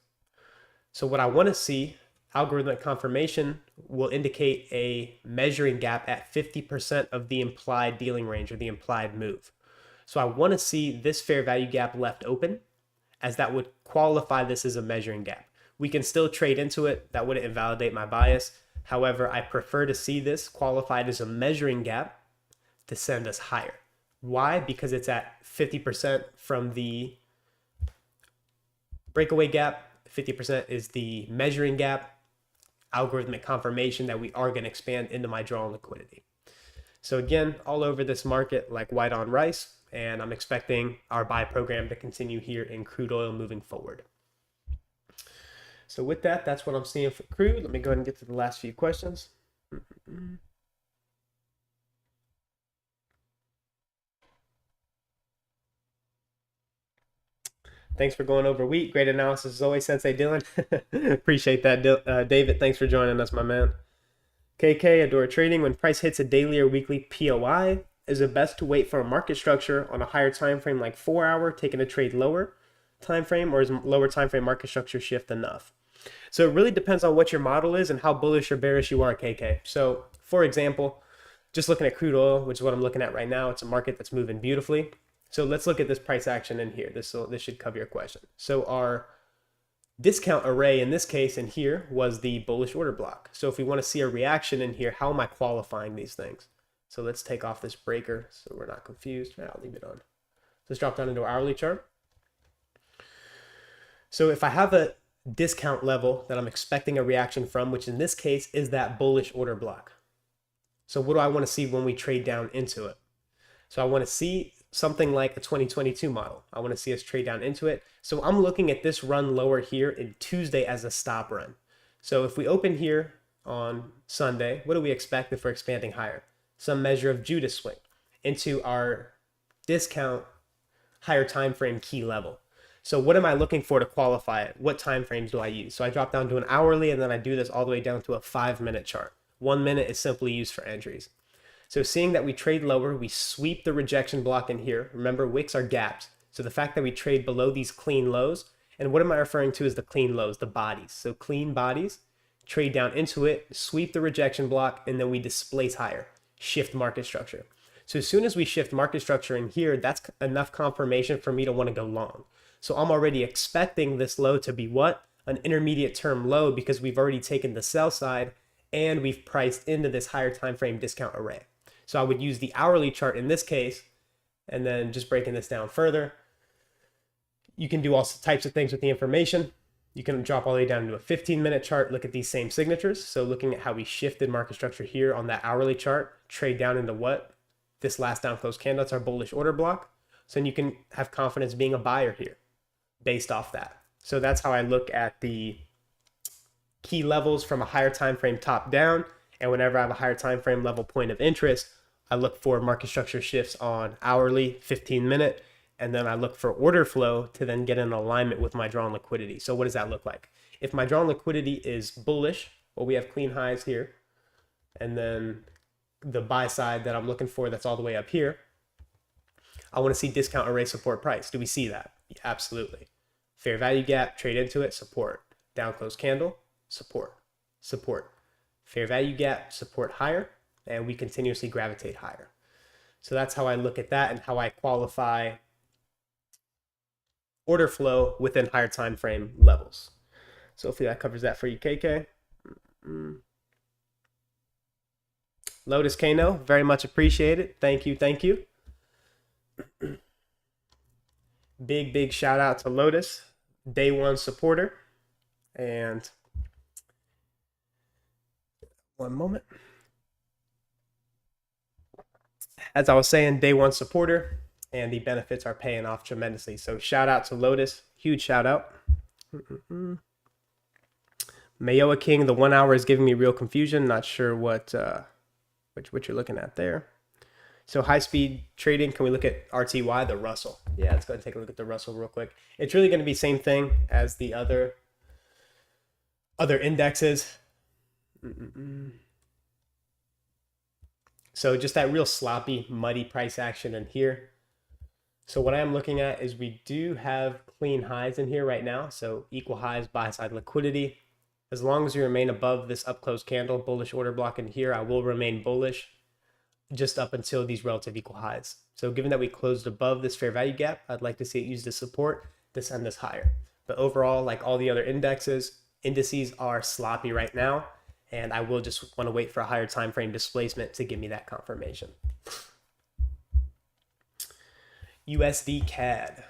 So what I want to see, algorithmic confirmation will indicate a measuring gap at 50% of the implied dealing range or the implied move. So I want to see this fair value gap left open, as that would qualify this as a measuring gap. We can still trade into it. That wouldn't invalidate my bias. However, I prefer to see this qualified as a measuring gap to send us higher. Why? Because it's at 50% from the breakaway gap. 50% is the measuring gap. Algorithmic confirmation that we are going to expand into my draw on liquidity. So again, all over this market like white on rice, and I'm expecting our buy program to continue here in crude oil moving forward. So with that, that's what I'm seeing for crude. Let me go ahead and get to the last few questions. Thanks for going over wheat. Great analysis as always, Sensei Dylan. Appreciate that, David. Thanks for joining us, my man. KK, Adora Trading. When price hits a daily or weekly POI, Is it best to wait for a market structure on a higher time frame like 4 hour, taking a trade lower time frame, or is lower time frame market structure shift enough? So it really depends on what your model is and how bullish or bearish you are, KK. So for example, just looking at crude oil, which is what I'm looking at right now, it's a market that's moving beautifully. So let's look at this price action in here. This should cover your question. So our discount array in this case in here was the bullish order block. So if we want to see a reaction in here, how am I qualifying these things? So let's take off this breaker so we're not confused. I'll leave it on. Let's drop down into our hourly chart. So if I have a discount level that I'm expecting a reaction from, which in this case is that bullish order block. So what do I want to see when we trade down into it? So I want to see something like a 2022 model. I want to see us trade down into it. So I'm looking at this run lower here in Tuesday as a stop run. So if we open here on Sunday, what do we expect if we're expanding higher? Some measure of Judas swing into our discount higher time frame key level. So what am I looking for to qualify it? What time frames do I use? So I drop down to an hourly, and then I do this all the way down to a 5-minute chart. 1 minute is simply used for entries. So seeing that we trade lower, we sweep the rejection block in here. Remember, wicks are gaps. So the fact that we trade below these clean lows, and what am I referring to as the clean lows? The bodies. So clean bodies, trade down into it, sweep the rejection block, and then we displace higher, shift market structure. So as soon as we shift market structure in here, that's enough confirmation for me to want to go long. So I'm already expecting this low to be what? An intermediate term low, because we've already taken the sell side and we've priced into this higher time frame discount array. So I would use the hourly chart in this case, and then just breaking this down further. You can do all types of things with the information. You can drop all the way down to a 15-minute chart, look at these same signatures. So looking at how we shifted market structure here on that hourly chart, trade down into what? This last down close candle, that's our bullish order block. So then you can have confidence being a buyer here based off that. So that's how I look at the key levels from a higher time frame top down. And whenever I have a higher time frame level point of interest, I look for market structure shifts on hourly, 15-minute, and then I look for order flow to then get in alignment with my drawn liquidity. So what does that look like? If my drawn liquidity is bullish, well, we have clean highs here, and then the buy side that I'm looking for that's all the way up here, I want to see discount array support price. Do we see that? Yeah, absolutely. Fair value gap, trade into it, support. Down close candle, support, support. Fair value gap, support higher, and we continuously gravitate higher. So that's how I look at that and how I qualify order flow within higher time frame levels. So hopefully that covers that for you, KK. Lotus Kano, very much appreciated. Thank you, thank you. Big shout out to Lotus, day one supporter. And one moment. As I was saying, day one supporter, and the benefits are paying off tremendously. So shout out to Lotus, huge shout out. Mayoa King, the 1 hour is giving me real confusion. Not sure what you're looking at there. So high speed trading, can we look at RTY, the Russell? Yeah, let's go ahead and take a look at the Russell real quick. It's really going to be same thing as the other indexes. So just that real sloppy, muddy price action in here. So what I am looking at is we do have clean highs in here right now. So equal highs, buy side liquidity. As long as you remain above this up close candle, bullish order block in here, I will remain bullish just up until these relative equal highs. So given that we closed above this fair value gap, I'd like to see it used as support to send this higher. But overall, like all the other indices are sloppy right now, and I will just want to wait for a higher time frame displacement to give me that confirmation. USD CAD.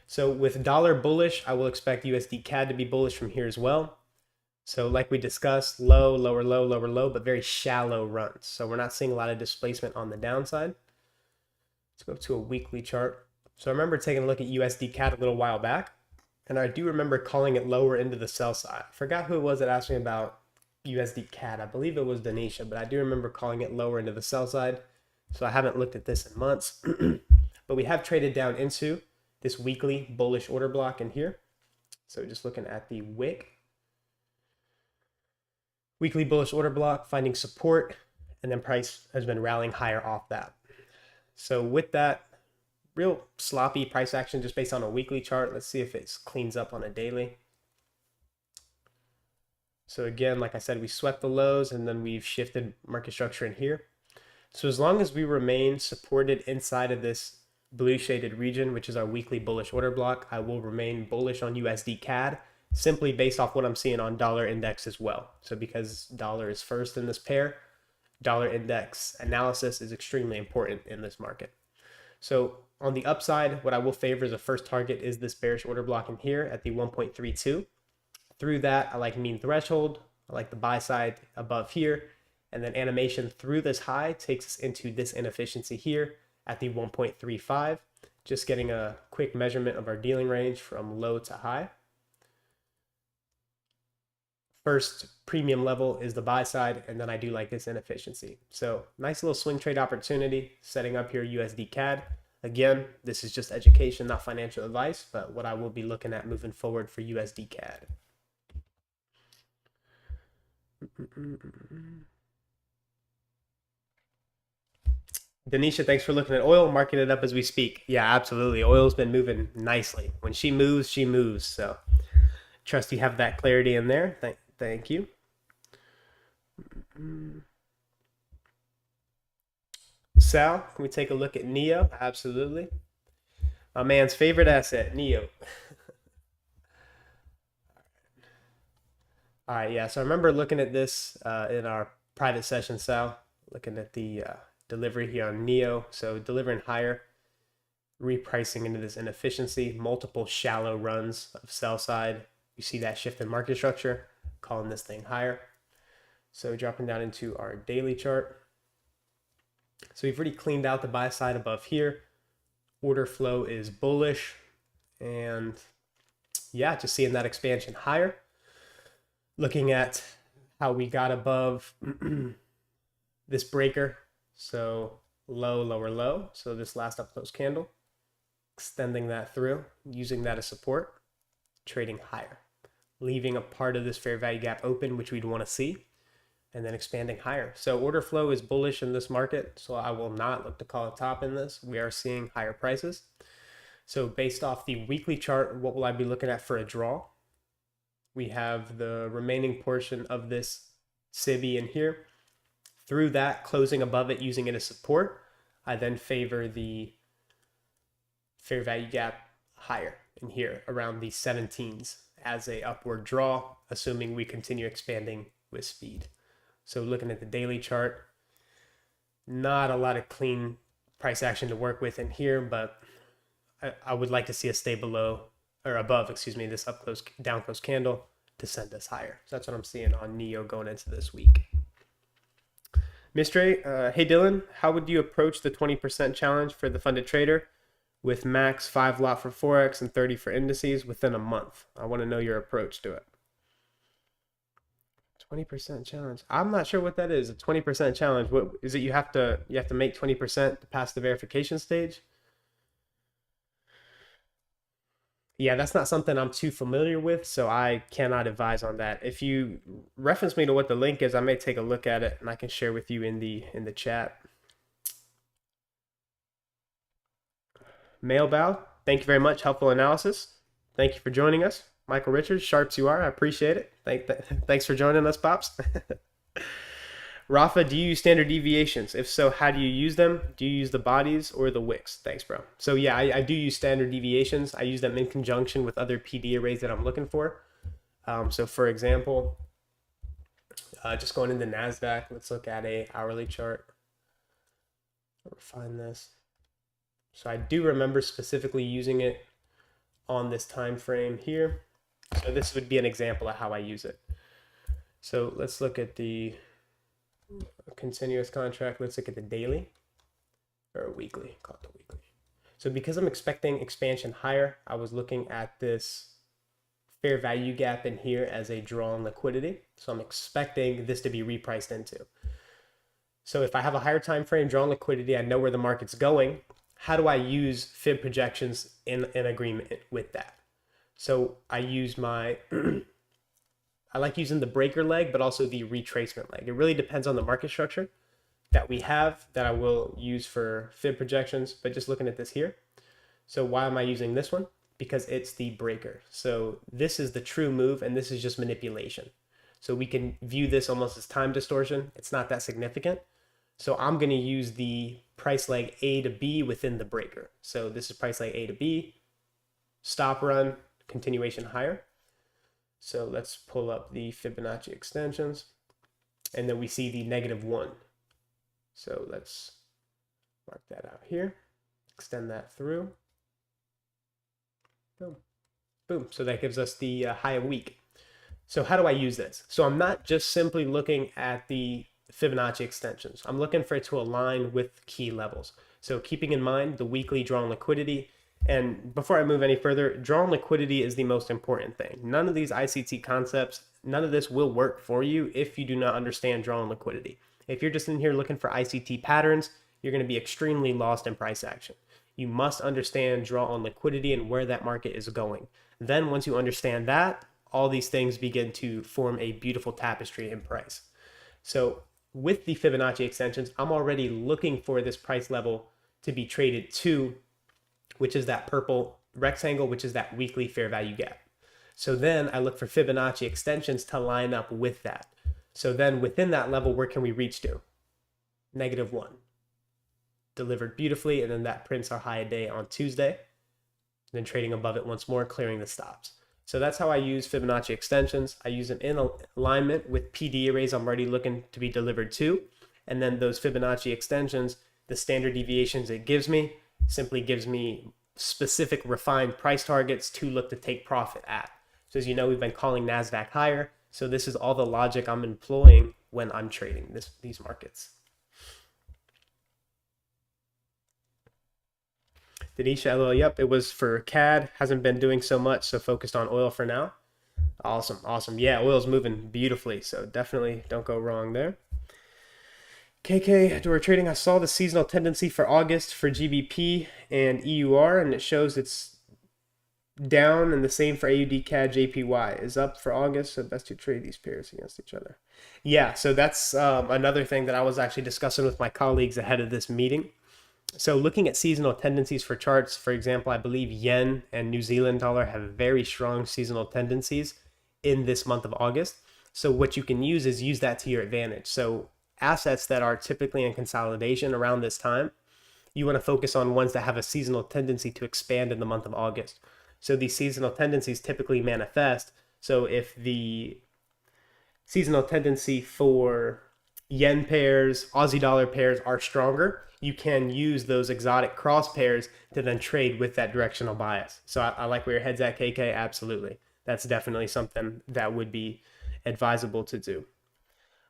So with dollar bullish, I will expect USD CAD to be bullish from here as well. So like we discussed, low, lower low, lower low, but very shallow runs. So we're not seeing a lot of displacement on the downside. Let's go to a weekly chart. So I remember taking a look at USD CAD a little while back, and I do remember calling it lower into the sell side. I forgot who it was that asked me about USD CAD. I believe it was Denisha, but I do remember calling it lower into the sell side. So I haven't looked at this in months, but we have traded down into this weekly bullish order block in here. So just looking at the wick, Weekly bullish order block, finding support, and then price has been rallying higher off that. So with that, real sloppy price action just based on a weekly chart. Let's see if it cleans up on a daily. So again, like I said, we swept the lows and then we've shifted market structure in here. So as long as we remain supported inside of this blue shaded region, which is our weekly bullish order block, I will remain bullish on USD CAD simply based off what I'm seeing on dollar index as well. So because dollar is first in this pair, dollar index analysis is extremely important in this market. So on the upside, what I will favor as a first target is this bearish order block in here at the 1.32. Through that, I like mean threshold. I like the buy side above here. And then animation through this high takes us into this inefficiency here at the 1.35. Just getting a quick measurement of our dealing range from low to high. First premium level is the buy side, and then I do like this inefficiency. So nice little swing trade opportunity setting up here USD CAD. Again, this is just education, not financial advice, but what I will be looking at moving forward for USD CAD. Denisha, thanks for looking at oil, marking it up as we speak. Yeah, absolutely. Oil's been moving nicely. When she moves, she moves. So trust you have that clarity in there. Thank you. Sal, can we take a look at NEO? Absolutely. My man's favorite asset, NEO. All right, yeah. So I remember looking at this in our private session, Sal, looking at the delivery here on NEO. So delivering higher, repricing into this inefficiency, multiple shallow runs of sell side. You see that shift in market structure, calling this thing higher. So dropping down into our daily chart. So we've already cleaned out the buy side above here. Order flow is bullish. And yeah, just seeing that expansion higher. Looking at how we got above this breaker. So low, lower, low. So this last up close candle, extending that through, using that as support, trading higher, leaving a part of this fair value gap open, which we'd want to see, and then expanding higher. So order flow is bullish in this market. So I will not look to call a top in this. We are seeing higher prices. So based off the weekly chart, what will I be looking at for a draw? We have the remaining portion of this SIBI in here. Through that, closing above it, using it as support, I then favor the fair value gap higher in here around the 17s as a upward draw, assuming we continue expanding with speed. So looking at the daily chart, not a lot of clean price action to work with in here, but I would like to see us stay below or above, excuse me, this up close, down close candle to send us higher. So that's what I'm seeing on NEO going into this week. Mistre, hey Dylan, how would you approach the 20% challenge for the funded trader with max 5 lot for Forex and 30 for indices within a month? I want to know your approach to it. 20% challenge. I'm not sure what that is. A 20% challenge. What is it? You have to make 20% to pass the verification stage. Yeah, that's not something I'm too familiar with, so I cannot advise on that. If you reference me to what the link is, I may take a look at it and I can share with you in the chat. Mailbow, thank you very much. Helpful analysis. Thank you for joining us. Michael Richards, sharps you are. I appreciate it. Thanks for joining us, Pops. Rafa, do you use standard deviations? If so, how do you use them? Do you use the bodies or the wicks? Thanks, bro. So yeah, I do use standard deviations. I use them in conjunction with other PD arrays that I'm looking for. So for example, just going into NASDAQ, let's look at a hourly chart. Refine this. So I do remember specifically using it on this time frame here. So this would be an example of how I use it. So let's look at the continuous contract. Let's look at the daily or weekly. Call it the weekly. So because I'm expecting expansion higher, I was looking at this fair value gap in here as a draw on liquidity. So I'm expecting this to be repriced into. So if I have a higher time frame, draw on liquidity, I know where the market's going. How do I use fib projections in agreement with that? So I use my I like using the breaker leg, but also the retracement leg. It really depends on the market structure that we have that I will use for fib projections, but just looking at this here. So why am I using this one? Because it's the breaker. So this is the true move, and this is just manipulation. So we can view this almost as time distortion. It's not that significant. So I'm going to use the price leg A to B within the breaker. So this is price leg A to B, stop run, continuation higher. So let's pull up the Fibonacci extensions, and then we see the -1. So let's mark that out here, extend that through. Boom, boom. So that gives us the high of week. So how do I use this? So I'm not just simply looking at the Fibonacci extensions. I'm looking for it to align with key levels. So keeping in mind the weekly drawn liquidity. And before I move any further, drawn liquidity is the most important thing. None of these ICT concepts, none of this will work for you if you do not understand drawn liquidity. If you're just in here looking for ICT patterns, you're going to be extremely lost in price action. You must understand draw on liquidity and where that market is going. Then once you understand that, all these things begin to form a beautiful tapestry in price. So with the Fibonacci extensions, I'm already looking for this price level to be traded to, which is that purple rectangle, which is that weekly fair value gap. So then I look for Fibonacci extensions to line up with that. So then within that level, where can we reach to? -1. Delivered beautifully, and then that prints our high a day on Tuesday. Then trading above it once more, clearing the stops. So that's how I use Fibonacci extensions. I use them in alignment with PD arrays I'm already looking to be delivered to. And then those Fibonacci extensions, the standard deviations it gives me, simply gives me specific refined price targets to look to take profit at. So as you know, we've been calling NASDAQ higher. So this is all the logic I'm employing when I'm trading these markets. Denisha, LOL, yep, it was for CAD. Hasn't been doing so much, so focused on oil for now. Awesome, awesome. Yeah, oil's moving beautifully, so definitely don't go wrong there. KK, Adora Trading, I saw the seasonal tendency for August for GBP and EUR, and it shows it's down, and the same for AUD, CAD, JPY is up for August, so best to trade these pairs against each other. Yeah, so that's another thing that I was actually discussing with my colleagues ahead of this meeting. So looking at seasonal tendencies for charts, for example, I believe yen and New Zealand dollar have very strong seasonal tendencies in this month of August. So what you can use is use that to your advantage. So assets that are typically in consolidation around this time, you want to focus on ones that have a seasonal tendency to expand in the month of August. So these seasonal tendencies typically manifest. So if the seasonal tendency for yen pairs, Aussie dollar pairs are stronger, you can use those exotic cross pairs to then trade with that directional bias. So I like where your head's at, KK. Absolutely. That's definitely something that would be advisable to do.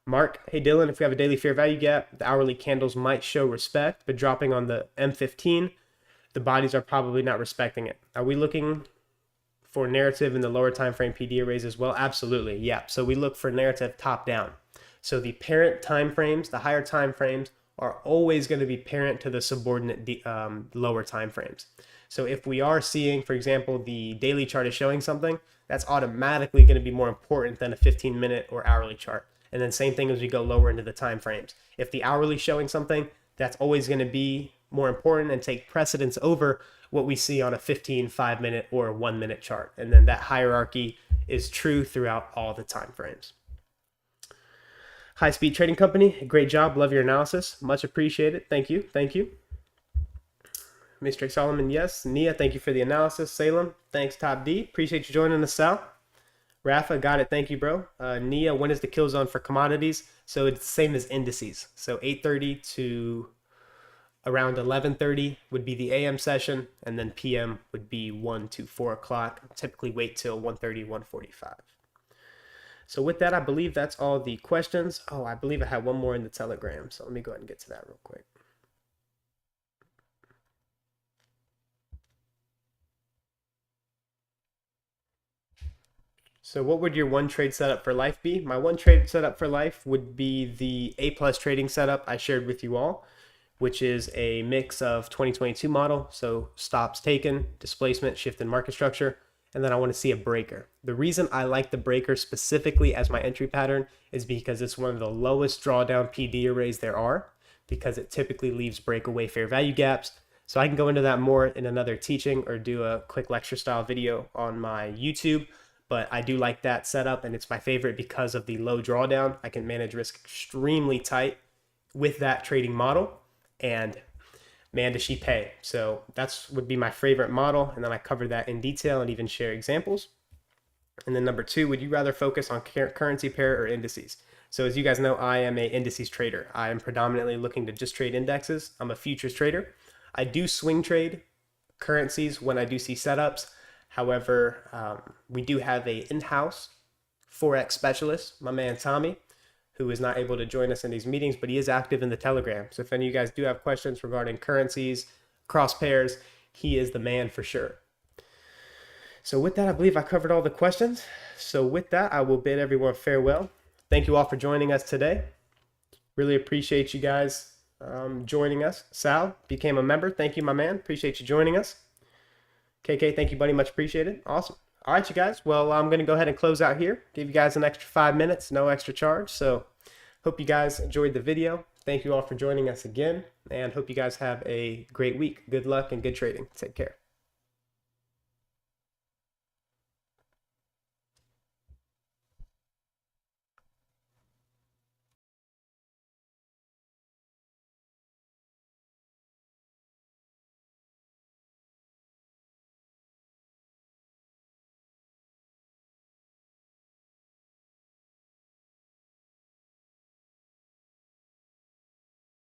Mark, hey Dylan, if we have a daily fair value gap, the hourly candles might show respect, but dropping on the M15, the bodies are probably not respecting it. Are we looking for narrative in the lower time frame PD arrays as well? Absolutely, yeah. So we look for narrative top down. So the parent time frames, the higher time frames, are always going to be parent to the subordinate lower time frames. So if we are seeing, for example, the daily chart is showing something, that's automatically going to be more important than a 15-minute or hourly chart. And then same thing as we go lower into the time frames. If the hourly is showing something, that's always going to be more important and take precedence over what we see on a 15, 5-minute or 1-minute chart. And then that hierarchy is true throughout all the time frames. High Speed Trading Company, great job. Love your analysis. Much appreciated. Thank you. Thank you. Mr. Solomon, yes. Nia, thank you for the analysis. Salem, thanks. Top D, appreciate you joining us, Sal. Rafa, got it. Thank you, bro. Nia, when is the kill zone for commodities? So it's the same as indices. So 8:30 to around 11:30 would be the AM session, and then PM would be 1 to 4 o'clock. Typically wait till 1:30, 1:45. So with that, I believe that's all the questions. Oh, I believe I had one more in the Telegram. So let me go ahead and get to that real quick. So what would your one trade setup for life be? My one trade setup for life would be the A+ trading setup I shared with you all, which is a mix of 2022 model. So stops taken, displacement, shift in market structure, and then I want to see a breaker. The reason I like the breaker specifically as my entry pattern is because it's one of the lowest drawdown PD arrays there are, because it typically leaves breakaway fair value gaps. So I can go into that more in another teaching or do a quick lecture style video on my YouTube, but I do like that setup, and it's my favorite because of the low drawdown. I can manage risk extremely tight with that trading model, and man, does she pay. So that's would be my favorite model, and then I cover that in detail and even share examples. And then number 2, would you rather focus on currency pair or indices? So as you guys know, I am a indices trader. I am predominantly looking to just trade indexes. I'm a futures trader. I do swing trade currencies when I do see setups. However, we do have a in-house Forex specialist, my man Tommy, who is not able to join us in these meetings, but he is active in the Telegram. So if any of you guys do have questions regarding currencies, cross pairs, he is the man for sure. So with that, I believe I covered all the questions. So with that, I will bid everyone farewell. Thank you all for joining us today. Really appreciate you guys joining us. Sal became a member. Thank you, my man. Appreciate you joining us. KK, thank you, buddy. Much appreciated. Awesome. All right, you guys. Well, I'm going to go ahead and close out here. Give you guys an extra 5 minutes, no extra charge. So hope you guys enjoyed the video. Thank you all for joining us again, and hope you guys have a great week. Good luck and good trading. Take care.